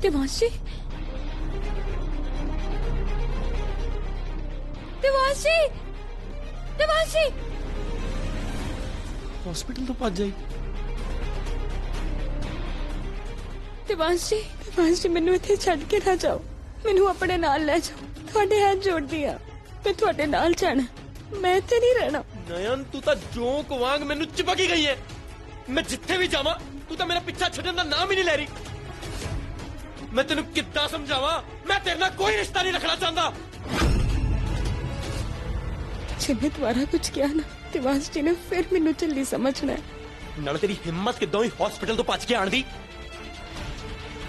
Devanshi, Devanshi, Devanshi hospital तो पहुंच जाई। देवांशी, देवांशी मैनू इत्थे छड्ड के ना जाओ, मैनू अपने नाल ले जाओ, तुहाडे हाथ जोड़दी आ, मैं तुहाडे नाल जाना, मैं इत्थे नहीं रहना। नयन तू तो जोंक वांग मैनू चिपकी गई है, मैं जिथे भी जावां तू तो मेरा पिछा छड्डण दा नाम ही नहीं ले रही। मैं तेनू किद्दां समझावां, मैं तेरे नाल कोई रिश्ता नहीं रखना चाहता। जे मैं दोबारा कुछ किया ना, देवांशी ने फिर मैनू झल्ली समझना है। नाले तेरी हिम्मत किद्दां ही हॉस्पिटल तो भज के आण दी।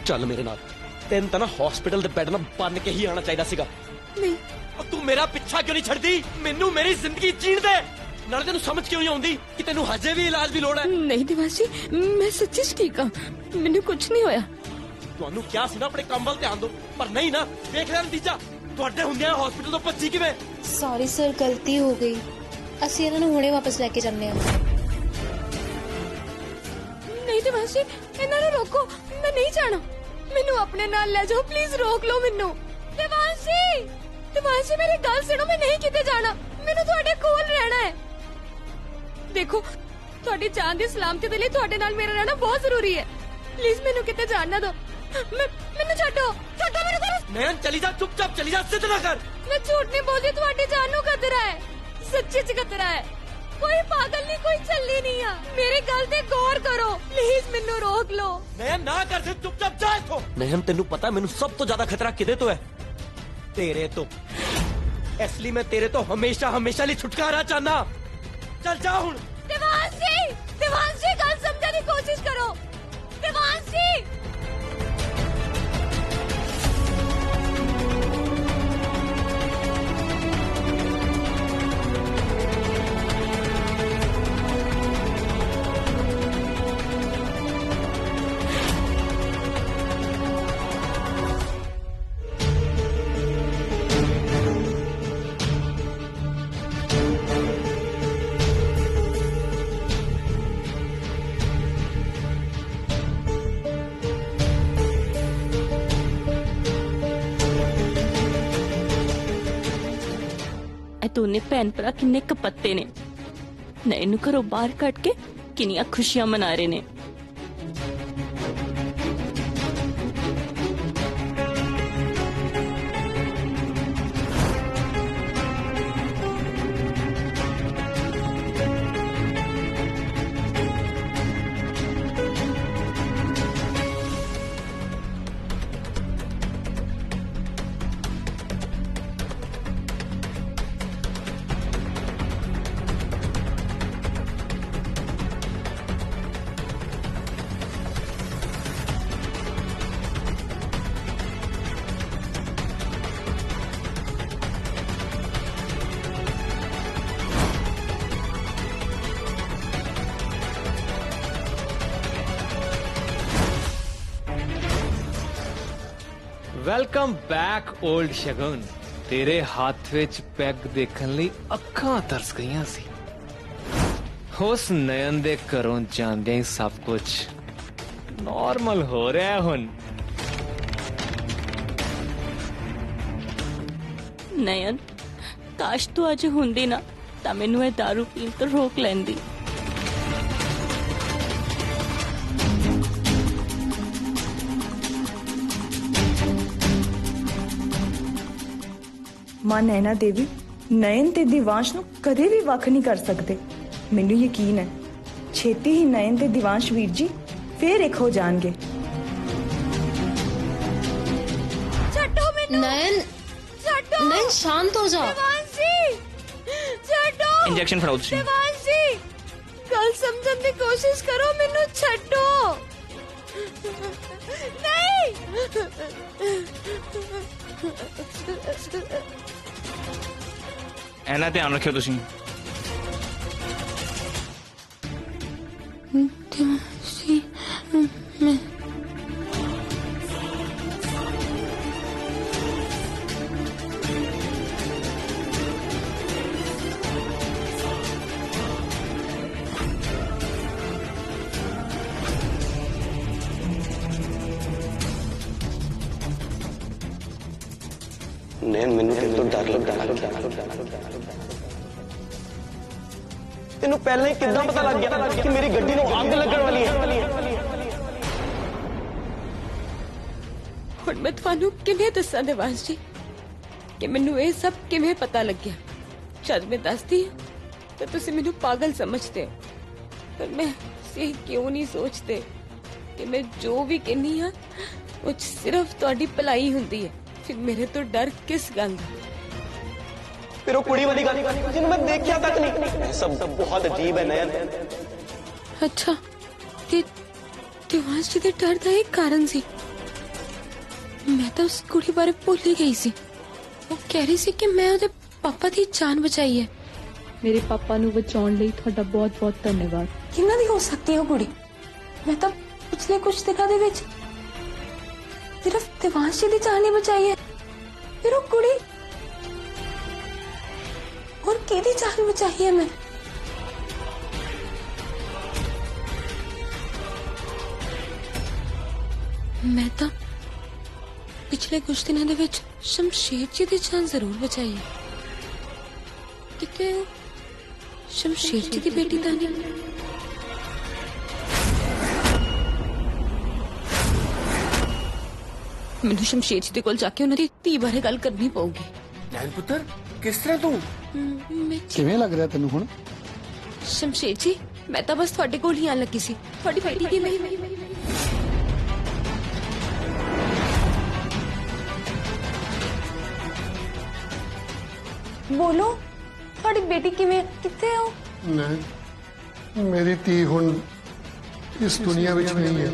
चल मेरे नाल, तेन तो ना हॉस्पिटल दे बेड नाल बन के ही आना चाहिए सीगा। नहीं, और तू मेरा पिछा क्यों नहीं छड़दी? मैनू मेरी जिंदगी जीण दे। नाले तेनू समझ क्यों नहीं आउंदी कि तेनू हजे भी इलाज की लोड़ है? नहीं देवांशी, मैं सच्ची ठीक हाँ, मैनू कुछ नहीं होया। ਤੁਹਾਨੂੰ ਕਿਹਾ ਸੀ ਨਾ ਆਪਣੇ ਕੰਮ ਵੱਲ ਧਿਆਨ ਦਿਓ, ਪਰ ਨਹੀਂ ਨਾ, ਦੇਖ ਲੈ ਨਤੀਜਾ। ਤੁਹਾਡੇ ਹੁੰਦਿਆਂ ਹਸਪੀਟਲ ਤੋਂ ਭੱਜੀ ਕਿਵੇਂ? सॉरी सर, गलती हो गई। ਅਸੀਂ ਇਹਨਾਂ ਨੂੰ ਹੁਣੇ ਵਾਪਸ ਲੈ ਕੇ ਜਾਂਦੇ ਹਾਂ। नहीं देवांशी, इन्हां नूं रोको, मैं नहीं जाना, मैनू अपने नाल ले जाओ, प्लीज रोक लो मैनू। देवांशी, देवांशी मेरी गल सुनो, मैं नहीं किते जाना, मैनू तुहाडे कोल रहना है। देखो, तुहाडी जान दी सलामती दे लई तुहाडे नाल मेरा रहना बहुत जरूरी है, प्लीज मैनू किते जान ना दो। मैनू छड्डो, छड्डो मेरे को। नयन चली जा, चुपचाप चली जा, जिद ना कर। मैं झूठ नहीं बोलती, तुहाडी जान नूं खतरा है, सच्ची च खतरा है। कोई पागल नहीं, कोई चल्ली नहीं है, मेरी गल ते गौर करो, प्लीज मैनू रोक लो। नयन ना कर, जिद, चुपचाप जा इत्थों। नयन तेनू पता मैनू सब तो ज्यादा खतरा किदे तो है? तेरे तो। इसलिए मैं तेरे तो हमेशा हमेशा लिए छुटकारा चाहना। चल जा हुण। देवांशी, देवांशी गल समझने की कोशिश करो, देवांशी। दोने भैन भरा किन्ने कपत्ते ने, नए नू घरों बाहर कट के किनियां खुशियां मना रहे ने। वेलकम बैक ओल्ड शगुन। तेरे हाथ विच पैग देखन लई अखां तरस गईयां सी। उस नयन दे घरों जांदे ही सब कुछ नॉर्मल हो रहा है हुण। नयन, काश तू अज हुंदी ना तां मैनू इह दारू पीण तो रोक लैंदी। मां नैना देवी नयन ते दिवांश नूं कदे भी वख नहीं कर सकते। मैनू यकीन है छेती ही नयन ते दिवांश वीर जी फिर एक हो जाएंगे। छड्डो मैनू, नयन, छड्डो, नयन शांत हो जा। देवांशी, छड्डो। इंजेक्शन फड़ाओ तुसीं। देवांशी, गल समझण दी कोशिश करो, मैनू छड्डो। नहीं। एना ध्यान रखियो तुसीं। देवांशी, मैं नैन मैनू तेरे तो डर लगदा तेनू पहले ही किदां पता लग गया कि मेरी गड्डी नूं अग लगण वाली है ਹੁਣ ਮੈਂ ਤੁਹਾਨੂੰ ਕਿਵੇਂ ਦੱਸਾਂ ਦੇਵਾਂਸ਼ ਜੀ ਕਿ ਮੈਨੂੰ ਇਹ ਸਭ ਕਿਵੇਂ ਪਤਾ ਲੱਗਿਆ। ਜਦ ਮੈਂ ਦੱਸਦੀ ਹਾਂ ਤਾਂ ਤੁਸੀਂ ਮੈਨੂੰ ਪਾਗਲ ਸਮਝਦੇ ਹੋ, ਪਰ ਮੈਂ ਇਹ ਕਿਉਂ ਨਹੀਂ ਸੋਚਦੇ ਕਿ ਮੈਂ ਜੋ ਵੀ ਕਹਿੰਦੀ ਹਾਂ ਉਹ 'ਚ ਸਿਰਫ ਤੁਹਾਡੀ ਭਲਾਈ ਹੁੰਦੀ ਹੈ। ਫਿਰ ਮੇਰੇ ਤੋਂ ਡਰ ਕਿਸ ਗੱਲ ਦਾ? फिर वो कुड़ी वाली गल जिन्हें मैं देखा तक नहीं सब बहुत अजीब है नयन। अच्छा ते देवांश जी दे डर दा एक कारण सी। मैं तो उस कुड़ी बारे भुल ही गई सी। वो कह रही सी कि मैं उहदे पापा दी जान बचाई है। मेरे पापा नू बचाउण लई तुहाडा बहुत बहुत धन्यवाद। किन्ना दी हो सकती है वो कुड़ी? मैं तो पिछले कुछ दिनों दे विच सिर्फ देवांश जी दी जान ही बचाई है। फिर वो कुड़ी और केदी जान बचाई है मैं? मैं तो पिछले कुछ दिनों दे विच शमशेर जी दी जान जरूर बचाई है। किते शमशेर जी दी बेटी तां नहीं? मैनू शमशेर जी दे कोल जाके उन्हां दी धी बारे गल करनी पऊगी। नैन पुत्र किस तरह तू किवें लग रहा तेनू हुण? शमशेर जी मैं तो बस थोड़े कोल ही आन लगी सी। थोड़ी बेटी की मैं बोलो थोड़ी बेटी किवें किथे हो? नहीं मेरी धी हुण इस दुनिया विच नहीं है।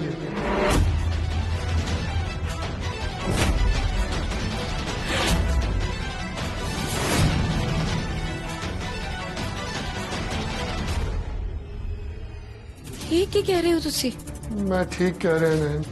ये क्या कह रहे हो तुसी? मैं ठीक कह रहा नैन।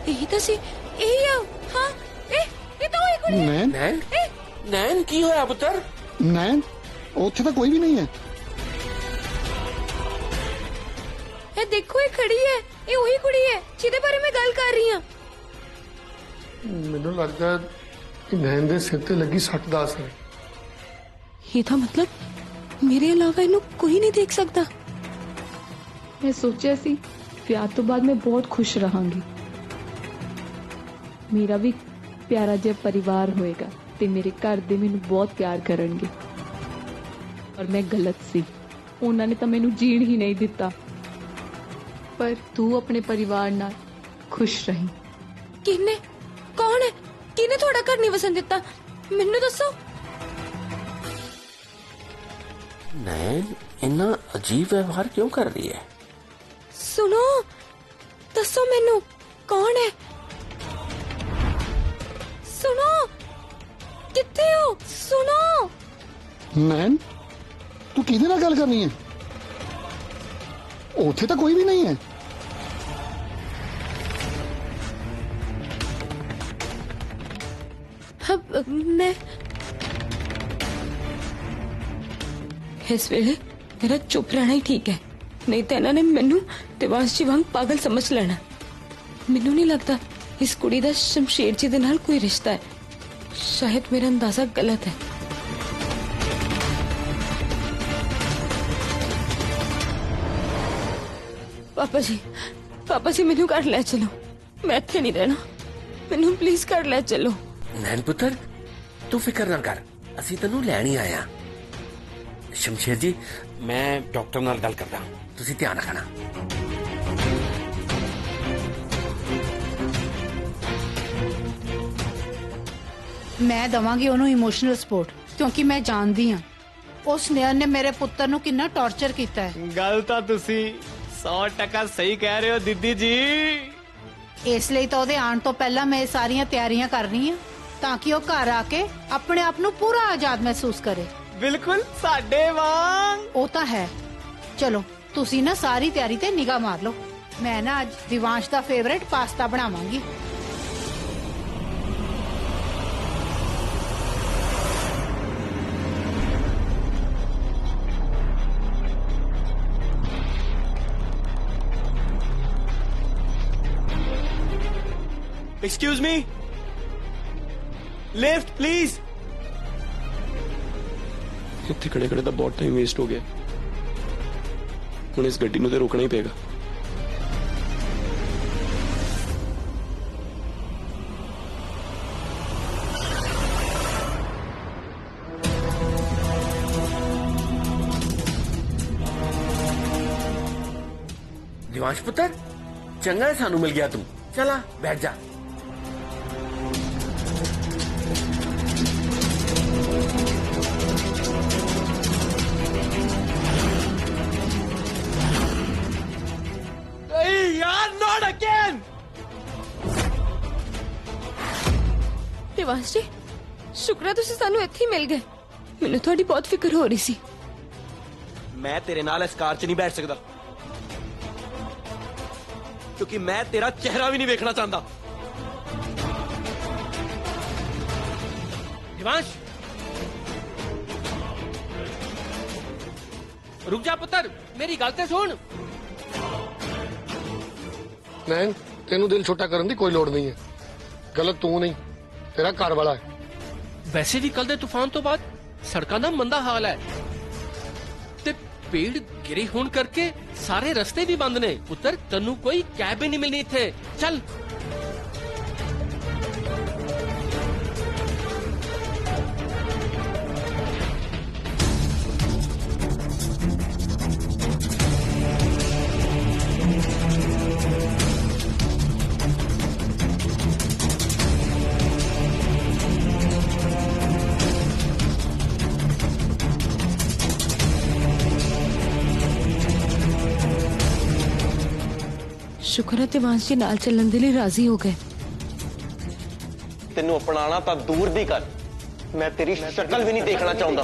यही तो सी यही है। हाँ ये तो वही कुड़ी है। नैन नैन नैन की होया पुत्र? नैन उत्थे तो कोई भी नहीं है। ये देखो ये खड़ी है, ये वही कुड़ी है जिहदे बारे में गल कर रही हूं। मैनू लगता है कि नैन दे सिर ते लगी सट दा असर है। ये था मतलब मेरे अलावा इन्हू कोई नहीं देख सकता। मैं सोचा सी ब्याह तो बाद मैं बहुत खुश रहांगी। मेरा भी प्यारा जिहा परिवार होएगा ते मेरे घर दे मैनू बहुत प्यार करनगे। और मैं गलत सी, उन्हां ने तो मैनू जीण ही नहीं दिता। पर तू अपने परिवार नाल खुश रही। किन्ने कौन है? किन्ने थोड़ा घर नहीं वसन दिता? मैनू दसो। नैन इतना अजीब व्यवहार क्यों कर रही है? सुनो दसो मैनू कौन है? सुनो किथे हो? सुनो नैन तू किहदे नाल गल करनी है? उत्थे तो कोई भी नहीं है। अब मैं इस वेले मेरा चुप रहना ही ठीक है, नहीं तो इन्होंने मैनू देवांश जी वांग पागल समझ लेना। मैनू नहीं लगता इस कुड़ी दा शमशेर जी दे नाल कोई रिश्ता है। शायद मेरा अंदाजा गलत है। पापा जी मैनू घर ले चलो। मैं इत्थे नहीं रहना। मैनू प्लीज घर ले चलो। नैन पुत्र तू फिक्र ना कर, असी तेनू लैण ही आया। शमशेर जी मैं डॉक्टर नाल गल करदा, तुसी ध्यान रखना। ਮੈਂ ਦਵਾਂਗੀ ਉਹਨੂੰ ਇਮੋਸ਼ਨਲ ਸਪੋਰਟ, ਕਿਉਂਕਿ ਮੈਂ ਜਾਣਦੀ ਹਾਂ ਉਸ ਨਯਨ ਨੇ ਮੇਰੇ ਪੁੱਤਰ ਨੂੰ ਕਿੰਨਾ ਟੌਰਚਰ ਕੀਤਾ ਹੈ। ਗੱਲ ਤਾਂ ਤੁਸੀਂ 100% ਸਹੀ ਕਹਿ ਰਹੇ ਹੋ ਦੀਦੀ ਜੀ। ਇਸ ਲਈ ਤਾਂ ਉਹਦੇ ਆਉਣ ਤੋਂ ਪਹਿਲਾਂ ਮੈਂ ਇਹ ਸਾਰੀਆਂ ਤਿਆਰੀਆਂ ਕਰ ਰਹੀ ਹਾਂ ਤਾਂ ਕਿ ਉਹ ਘਰ ਆ ਕੇ ਆਪਣੇ ਆਪ ਨੂੰ ਪੂਰਾ ਆਜ਼ਾਦ ਮਹਿਸੂਸ ਕਰੇ। ਬਿਲਕੁਲ ਸਾਡੇ ਵਾਂਗ। ਉਹ ਤਾਂ ਹੈ। ਚਲੋ ਤੁਸੀਂ ਨਾ ਸਾਰੀ ਤਿਆਰੀ ਤੇ ਨਿਗਾਹ ਮਾਰ ਲਓ। ਮੈਂ ਨਾ ਅੱਜ ਦਿਵਾਂਸ਼ ਦਾ ਫੇਵਰੇਟ ਪਾਸਤਾ ਬਣਾਵਾਂਗੀ। Excuse me, lift please. ਇੱਥੇ ਖੜੇ ਖੜੇ ਤਾਂ ਬਹੁਤ ਟਾਈਮ ਵੇਸਟ ਹੋ ਗਿਆ। ਹੁਣ ਇਸ ਗੱਡੀ ਨੂੰ ਤੇ ਰੋਕਣਾ ਹੀ ਪਏਗਾ। दिवांश पुत्र, चंगा है सानू मिल गया तू। चला बैठ जा। नहीं यार, नॉट अगेन। ਦਿਵਾਂਸ਼ ਜੀ, ਸ਼ੁਕਰ ਹੈ ਤੁਸੀਂ ਸਾਨੂੰ ਇੱਥੇ ਹੀ ਮਿਲ ਗਏ। ਮੈਨੂੰ ਤੁਹਾਡੀ ਬਹੁਤ ਫਿਕਰ ਹੋ ਰਹੀ ਸੀ। मैं तेरे नाल इस कार च नहीं बैठ सकता, क्योंकि मैं तेरा चेहरा भी नहीं देखना चाहता। दिवांश, रुक जा पुत्र, मेरी गल ते सुन। ਨੈਣ ਤੈਨੂੰ ਦਿਲ ਛੋਟਾ ਕਰਨ ਦੀ ਕੋਈ ਲੋੜ ਨਹੀਂ ਹੈ। ਗਲਤ ਤੂੰ ਨਹੀਂ, ਤੇਰਾ ਘਰ ਵਾਲਾ ਹੈ। वैसे भी कल दे तूफान तो बाद सड़कों का मंदा हाल है ते पेड़ गिरे होने करके सारे रस्ते भी बंद ने। पुत्र तन्नू कोई कैब ही नहीं मिलनी इत्थे। चल। ਸ਼ੁਕਰ ਹੈ ਦਿਵਾਂਸ਼ ਜੀ ਨਾਲ ਚੱਲਣ ਦੇ ਲਈ ਰਾਜ਼ੀ ਹੋ ਗਏ। ਤੈਨੂੰ ਅਪਣਾਣਾ ਤਾਂ ਦੂਰ ਦੀ ਗੱਲ, ਮੈਂ ਤੇਰੀ ਸ਼ਕਲ ਵੀ ਨਹੀਂ ਦੇਖਣਾ ਚਾਹੁੰਦਾ।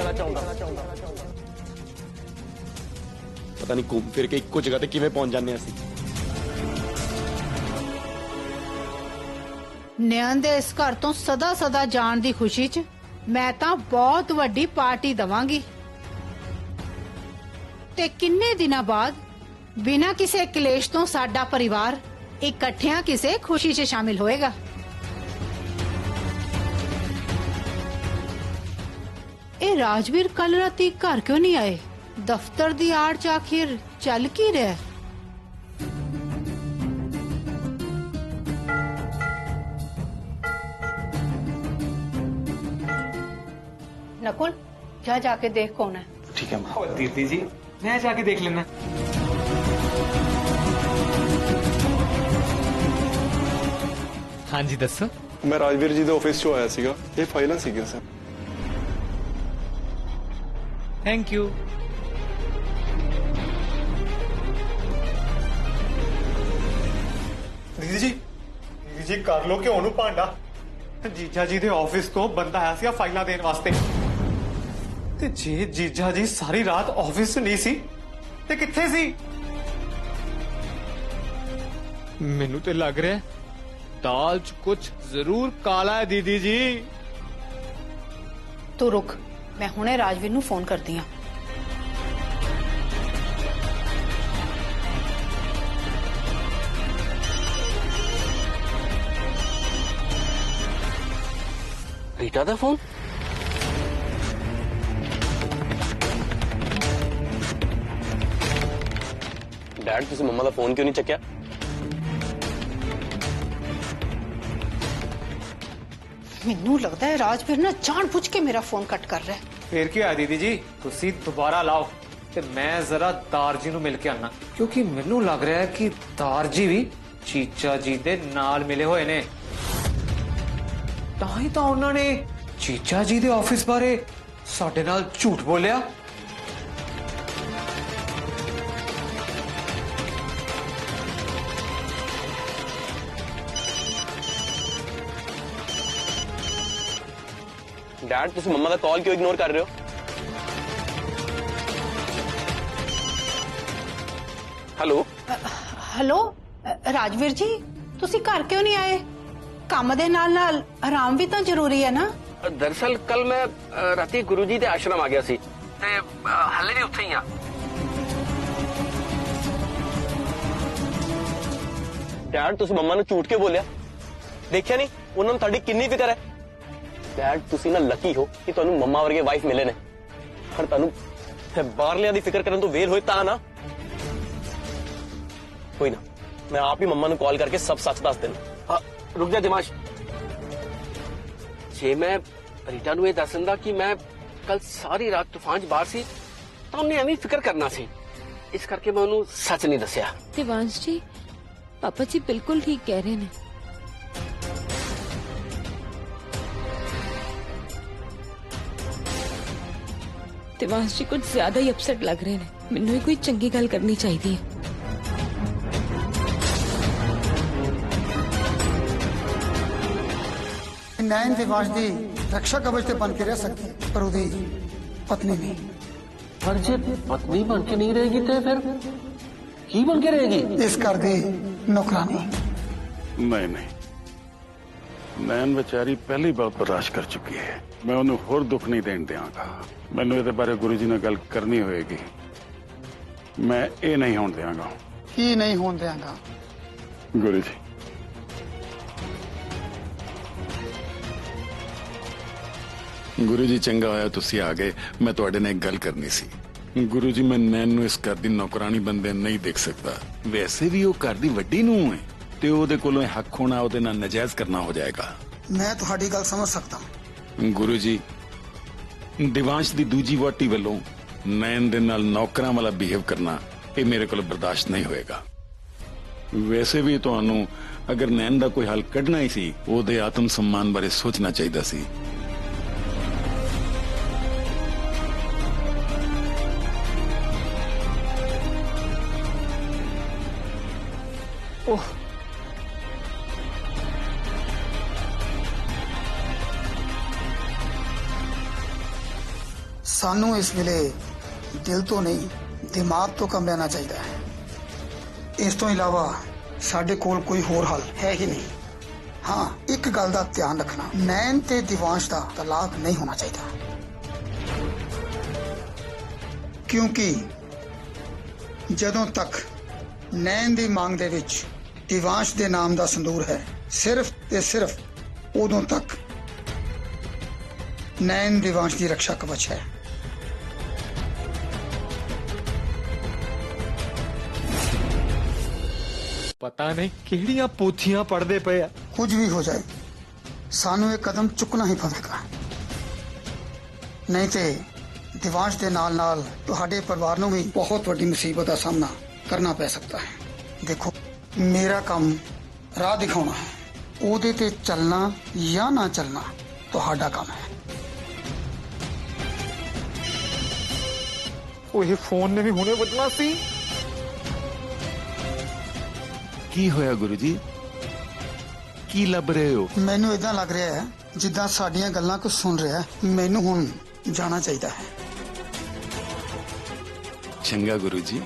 ਪਤਾ ਨਹੀਂ ਘੁੰਮ ਫਿਰ ਕੇ ਇੱਕੋ ਜਗ੍ਹਾ ਤੇ ਕਿਵੇਂ ਪਹੁੰਚ ਜਾਂਦੇ ਅਸੀਂ। ਨਯਨ ਦੇ ਇਸ ਘਰ ਤੋਂ ਸਦਾ ਸਦਾ ਜਾਣ ਦੀ ਖੁਸ਼ੀ 'ਚ ਮੈਂ ਤਾਂ ਬਹੁਤ ਵੱਡੀ ਪਾਰਟੀ ਦਵਾਂਗੀ ਤੇ ਕਿੰਨੇ ਦਿਨਾਂ ਬਾਅਦ ਬਿਨਾਂ ਕਿਸੇ ਕਲੇਸ਼ ਤੋਂ ਸਾਡਾ ਪਰਿਵਾਰ ਇਕੱਠਿਆਂ ਕਿਸੇ ਖੁਸ਼ੀ 'ਚ ਸ਼ਾਮਿਲ ਹੋਏਗਾ। ਇਹ ਰਾਜਵੀਰ ਕੱਲ ਰਾਤੀ ਘਰ ਕਿਉਂ ਨਹੀਂ ਆਏ? ਦਫ਼ਤਰ ਦੀ ਆੜ 'ਚ ਆਖਿਰ ਚੱਲ ਕੀ ਰਿਹਾ? नकुल जा जाके देख कौन है। ठीक है माँ। दीदी जी मैं जाके देख लेना। हाँ जी दसो। मैं राजवीर जी दे ऑफिस चो आया सीगा, ये फाइलां सीगियां सर। Thank you. दीदी जी कर लो क्यों ਨੂੰ ਭਾਂਡਾ। ਜੀਜਾ ਜੀ ਦੇ ਆਫਿਸ ਤੋਂ ਬੰਦਾ ਆਇਆ ਸੀ ਫਾਈਲਾਂ ਦੇਣ ਵਾਸਤੇ ਤੇ ਜੇ ਜੀਜਾ ਜੀ ਸਾਰੀ ਰਾਤ ਆਫਿਸ ਨਹੀਂ ਸੀ ਤੇ ਕਿੱਥੇ ਸੀ? ਮੈਨੂੰ ਤੇ ਲੱਗ ਰਿਹਾ दाल च कुछ जरूर काला है दीदी जी। तू रुक, मैं हुणे राजवीर नू फोन करती हां। रीटा दा फोन? डैड तुसी मम्मा दा फोन क्यों नहीं चक्या? ਮੈਨੂੰ ਲੱਗਦਾ ਹੈ ਰਾਜਵੀਰ ਨਾ ਜਾਣਬੁੱਝ ਕੇ ਮੇਰਾ ਫੋਨ ਕੱਟ ਕਰ ਰਿਹਾ ਹੈ। ਫੇਰ ਕੀ ਹੋਇਆ ਦੀਦੀ ਜੀ, ਤੁਸੀਂ ਦੁਬਾਰਾ ਲਾਓ ਤੇ ਮੈਂ ਜ਼ਰਾ ਦਾਰ ਜੀ ਨੂੰ ਮਿਲ ਕੇ ਆਣਾ, ਕਿਉਂਕਿ ਮੈਨੂੰ ਲੱਗ ਰਿਹਾ ਹੈ ਕਿ ਦਾਰ ਜੀ ਵੀ ਚੀਚਾ ਜੀ ਦੇ ਨਾਲ ਮਿਲੇ ਹੋਏ ਨੇ। ਤਾਂ ਹੀ ਤਾਂ ਉਹਨਾਂ ਨੇ ਜੀਜਾ ਜੀ ਦੇ ਆਫਿਸ ਬਾਰੇ ਸਾਡੇ ਨਾਲ ਝੂਠ ਬੋਲਿਆ। ਡੈਡ ਤੁਸੀਂ ਮੰਮਾ ਦਾ ਕਾਲ ਕਿਉਂ ਇਗਨੋਰ ਕਰ ਰਹੇ ਹੋ? ਹੈਲੋ ਹੈਲੋ ਰਾਜਵੀਰ ਜੀ, ਤੁਸੀਂ ਘਰ ਕਿਉਂ ਨਹੀਂ ਆਏ? ਕੰਮ ਦੇ ਨਾਲ ਆਰਾਮ ਵੀ ਤਾਂ ਜ਼ਰੂਰੀ ਹੈ ਨਾ। ਦਰਅਸਲ ਕੱਲ ਮੈਂ ਰਾਤੀ ਗੁਰੂ ਜੀ ਦੇ ਆਸ਼ਰਮ ਆ ਗਿਆ ਸੀ ਤੇ ਹਲੇ ਵੀ ਉੱਥੇ ਹੀ ਆ। ਡੈਡ ਤੁਸੀਂ ਮੰਮਾ ਨੂੰ ਝੂਠ ਕਿਉਂ ਬੋਲਿਆ? ਦੇਖਿਆ ਨਹੀਂ ਉਹਨਾਂ ਨੂੰ ਤੁਹਾਡੀ ਕਿੰਨੀ ਫਿਕਰ ਹੈ। ਡੈਡ ਤੁਸੀਂ ਨਾ ਲੱਕੀ ਹੋ ਕਿ ਤੁਹਾਨੂੰ ਮੰਮਾ ਵਰਗੇ ਵਾਈਫ ਮਿਲੇ ਨੇ, ਪਰ ਤੁਹਾਨੂੰ ਬਾਹਰਲਿਆਂ ਦੀ ਫਿਕਰ ਕਰਨ ਤੋਂ ਵੇਰ ਹੋਏ ਤਾਂ ਨਾ। ਕੋਈ ਨਾ, ਮੈਂ ਆਪ ਹੀ ਮੰਮਾ ਨੂੰ ਕਾਲ ਕਰਕੇ ਸਭ ਸੱਚ ਦੱਸ ਦੇਣਾ। ਰੁਕ ਜਾ ਦਿਮਾਸ਼, ਜੇ ਮੈਂ ਰੀਟਾ ਨੂੰ ਇਹ ਦੱਸ ਦਿੰਦਾ ਕਿ ਮੈਂ ਕੱਲ ਸਾਰੀ ਰਾਤ ਤੂਫਾਨ 'ਚ ਬਾਹਰ ਸੀ ਤਾਂ ਉਹਨੇ ਐਵੇਂ ਫਿਕਰ ਕਰਨਾ ਸੀ, ਇਸ ਕਰਕੇ ਮੈਂ ਉਹਨੂੰ ਸੱਚ ਨਹੀਂ ਦੱਸਿਆ। ਦਿਵਾਂਸ਼ ਜੀ, ਪਾਪਾ ਜੀ ਬਿਲਕੁਲ ਠੀਕ ਕਹਿ ਰਹੇ ਨੇ। ਦਿਵਾਂਸ਼ ਜੀ ਕੁਝ ਜ਼ਿਆਦਾ ਹੀ ਅਪਸੈਟ ਲੱਗ ਰਹੇ ਨੇ। ਮੈਨੂੰ ਇਹ ਕੋਈ ਚੰਗੀ ਗੱਲ ਕਰਨੀ ਚਾਹੀਦੀ ਹੈ। ਨੈਣ ਦਿਵਾਂਸ਼ ਦੀ ਰੱਖਿਆ ਕਵਚ ਤੇ ਬਣ ਕੇ ਰਹਿ ਸਕਦੀ ਹੈ, ਪਰ ਉਹਦੀ ਪਤਨੀ ਨਹੀਂ। ਪਰ ਜੇ ਪਤਨੀ ਬਣ ਕੇ ਨਹੀਂ ਰਹੇਗੀ ਤੇ ਫਿਰ ਕੀ ਬਣ ਕੇ ਰਹੇਗੀ? ਇਸ ਘਰ ਦੀ ਨੌਕਰਾਨੀ। ਨਹੀਂ ਨਹੀਂ, ਨੈਣ ਵਿਚਾਰੀ ਪਹਿਲੀ ਵਾਰ ਬਰਦਾਸ਼ਤ ਕਰ ਚੁੱਕੀ ਹੈ। ਮੈਂ ਉਹਨੂੰ ਹੋਰ ਦੁੱਖ ਨਹੀਂ ਦੇਣ ਦਿਆਂਗਾ। ਮੈਨੂੰ ਇਹਦੇ ਬਾਰੇ ਗੁਰੂ ਜੀ ਨਾਲ ਗੱਲ ਕਰਨੀ ਹੋਏਗੀ। ਮੈਂ ਇਹ ਨਹੀਂ ਹੋਣ ਦਿਆਂਗਾ। ਕੀ ਨਹੀਂ ਹੋਣ ਦਿਆਂਗਾ? ਗੁਰੂ ਜੀ, ਗੁਰੂ ਜੀ ਚੰਗਾ ਹੋਇਆ ਤੁਸੀਂ ਆ ਗਏ। ਮੈਂ ਤੁਹਾਡੇ ਨਾਲ ਇੱਕ ਗੱਲ ਕਰਨੀ ਸੀ। ਗੁਰੂ ਜੀ, ਮੈਂ ਨੈਣ ਨੂੰ ਇਸ ਘਰ ਦੀ ਨੌਕਰਾਨੀ ਬੰਦੇ ਨਹੀਂ ਦੇਖ ਸਕਦਾ। ਵੈਸੇ ਵੀ ਉਹ ਘਰ ਦੀ ਵੱਡੀ ਨੂੰਹ ਹੈ ਤੇ ਉਹਦੇ ਕੋਲੋਂ ਹੱਕ ਹੋਣਾ ਉਹਦੇ ਨਾਲ ਨਜਾਇਜ਼ ਕਰਨਾ ਹੋ ਜਾਏਗਾ। ਮੈਂ ਤੁਹਾਡੀ ਗੱਲ ਸਮਝ ਸਕਦਾ। ਗੁਰੂ ਜੀ, ਦਿਵਾਂਸ਼ ਦੀ ਦੂਜੀ ਵਹੁਟੀ ਵੱਲੋਂ ਨੈਣ ਦੇ ਨਾਲ ਨੌਕਰਾਂ ਵਾਲਾ ਬਿਹੇਵ ਕਰਨਾ ਇਹ ਮੇਰੇ ਕੋਲ ਬਰਦਾਸ਼ਤ ਨਹੀਂ ਹੋਏਗਾ। ਵੈਸੇ ਵੀ ਤੁਹਾਨੂੰ ਅਗਰ ਨੈਣ ਦਾ ਕੋਈ ਹੱਲ ਕੱਢਣਾ ਹੀ ਸੀ, ਉਹਦੇ ਆਤਮ ਸਨਮਾਨ ਬਾਰੇ ਸੋਚਣਾ ਚਾਹੀਦਾ ਸੀ। ਸਾਨੂੰ ਇਸ ਵੇਲੇ ਦਿਲ ਤੋਂ ਨਹੀਂ ਦਿਮਾਗ ਤੋਂ ਕੰਮ ਲੈਣਾ ਚਾਹੀਦਾ ਹੈ। ਇਸ ਤੋਂ ਇਲਾਵਾ ਸਾਡੇ ਕੋਲ ਕੋਈ ਹੋਰ ਹੱਲ ਹੈ ਹੀ ਨਹੀਂ। ਹਾਂ, ਇੱਕ ਗੱਲ ਦਾ ਧਿਆਨ ਰੱਖਣਾ, ਨੈਣ ਤੇ ਦਿਵਾਂਸ਼ ਦਾ ਤਲਾਕ ਨਹੀਂ ਹੋਣਾ ਚਾਹੀਦਾ, ਕਿਉਂਕਿ ਜਦੋਂ ਤੱਕ ਨੈਣ ਦੀ ਮੰਗ ਦੇ ਵਿੱਚ ਦਿਵਾਂਸ਼ ਦੇ ਨਾਮ ਦਾ ਸੰਦੂਰ ਹੈ, ਸਿਰਫ ਤੇ ਸਿਰਫ ਉਦੋਂ ਤੱਕ ਨੈਣ ਦਿਵਾਂਸ਼ ਦੀ ਰੱਖਿਆ ਕਵਚ ਹੈ। ਪਤਾ ਨਹੀਂ ਕਿਹੜੀਆਂ ਪੋਥੀਆਂ ਪੜ੍ਹਦੇ ਪਏ ਆ। ਕੁਝ ਵੀ ਹੋ ਜਾਏ, ਸਾਨੂੰ ਇਹ ਕਦਮ ਚੁੱਕਣਾ ਹੀ ਪਵੇਗਾ, ਨਹੀਂ ਤੇ ਦਿਵਾਂਸ਼ ਦੇ ਨਾਲ ਨਾਲ ਤੁਹਾਡੇ ਪਰਿਵਾਰ ਨੂੰ ਵੀ ਬਹੁਤ ਵੱਡੀ ਮੁਸੀਬਤ ਦਾ ਸਾਹਮਣਾ ਕਰਨਾ ਪੈ ਸਕਦਾ ਹੈ। ਦੇਖੋ, ਮੇਰਾ ਕੰਮ ਰਾਹ ਦਿਖਾਉਣਾ ਹੈ, ਉਹਦੇ ਤੇ ਚੱਲਣਾ ਜਾਂ ਨਾ ਚੱਲਣਾ ਤੁਹਾਡਾ ਕੰਮ ਹੈ। ਉਹ ਇਹ ਫੋਨ ਨੇ ਵੀ ਹੁਣੇ ਵੱਜਣਾ ਸੀ। ਕੀ ਹੋਇਆ ਗੁਰੂ ਜੀ? ਕੀ ਲੱਭ ਰਹੇ ਹੋ? ਮੈਨੂੰ ਇਦਾਂ ਲੱਗ ਰਿਹਾ ਹੈ ਜਿੱਦਾਂ ਸਾਡੀਆਂ ਗੱਲਾਂ ਕੁਝ ਸੁਣ ਰਿਹਾ। ਮੈਨੂੰ ਹੁਣ ਜਾਣਾ ਚਾਹੀਦਾ ਹੈ। ਚੰਗਾ ਗੁਰੂ ਜੀ।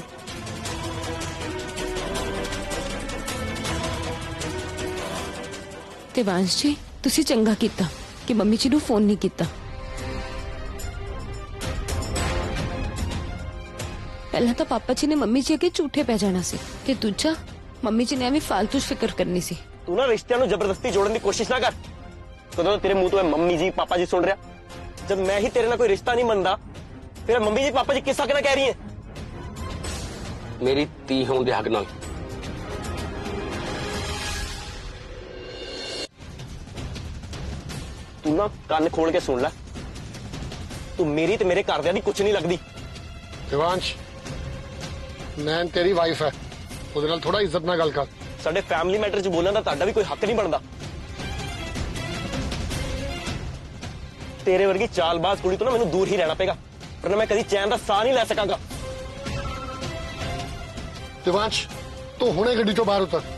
ਦਿਵਾਂਸ਼ ਜੀ, ਤੁਸੀਂ ਚੰਗਾ ਕੀਤਾ ਕਿ ਮੰਮੀ ਜੀ ਨੂੰ ਫੋਨ ਨਹੀਂ ਕੀਤਾ। ਪਹਿਲਾਂ ਤਾਂ ਪਾਪਾ ਜੀ ਨੇ ਮੰਮੀ ਜੀ ਅੱਗੇ ਝੂਠੇ ਪੈ ਜਾਣਾ ਸੀ, ਤੇ ਦੂਜਾ ਮੰਮੀ ਜੀ ਨੇ ਐਵੇਂ ਫालतू ਫਿਕਰ ਕਰਨੀ ਸੀ। ਤੂੰ ਨਾ ਰਿਸ਼ਤਿਆਂ ਨੂੰ ਜ਼ਬਰਦਸਤੀ ਜੋੜਨ ਦੀ ਕੋਸ਼ਿਸ਼ ਨਾ ਕਰ। ਕਦੋਂ ਤੇਰੇ ਮੂੰਹ ਤੋਂ ਇਹ ਮੰਮੀ ਜੀ ਪਾਪਾ ਜੀ ਸੁਣ ਰਿਹਾ। ਜਦ ਮੈਂ ਹੀ ਤੇਰੇ ਨਾਲ ਕੋਈ ਰਿਸ਼ਤਾ ਨਹੀਂ ਮੰਨਦਾ, ਫਿਰ ਮੰਮੀ ਜੀ ਪਾਪਾ ਜੀ ਕਿਸ ਹੱਕ ਨਾਲ ਕਹਿ ਰਹੀ ਹੈ? ਮੇਰੀ ਧੀ ਹੋਣ ਦੇ ਹੱਕ ਨਾਲ। ਤੂੰ ਨਾ ਕੰਨ ਖੋਲ ਕੇ ਸੁਣ ਲੈ, ਤੂੰ ਮੇਰੀ ਤੇ ਮੇਰੇ ਘਰਦਿਆਂ ਦੀ ਕੁਝ ਨਹੀਂ ਲੱਗਦੀ। ਦਿਵਾਂਸ਼, ਨੈਣ ਤੇਰੀ ਵਾਈਫ ਹੈ, ਉਹਦੇ ਨਾਲ ਥੋੜਾ ਇੱਜ਼ਤ ਨਾਲ ਗੱਲ ਕਰ। ਸਾਡੇ ਫੈਮਿਲੀ ਮੈਟਰ 'ਚ ਬੋਲਣ ਦਾ ਤੁਹਾਡਾ ਵੀ ਕੋਈ ਹੱਕ ਨਹੀਂ ਬਣਦਾ। तेरे वर्गी चालबाज कुड़ी तो ना मैनू दूर ही रहना पेगा, वरना मैं कभी चैन का साह नहीं ले सकांगा। दिवांश तू हुणे गड्डी चों बाहर उतर।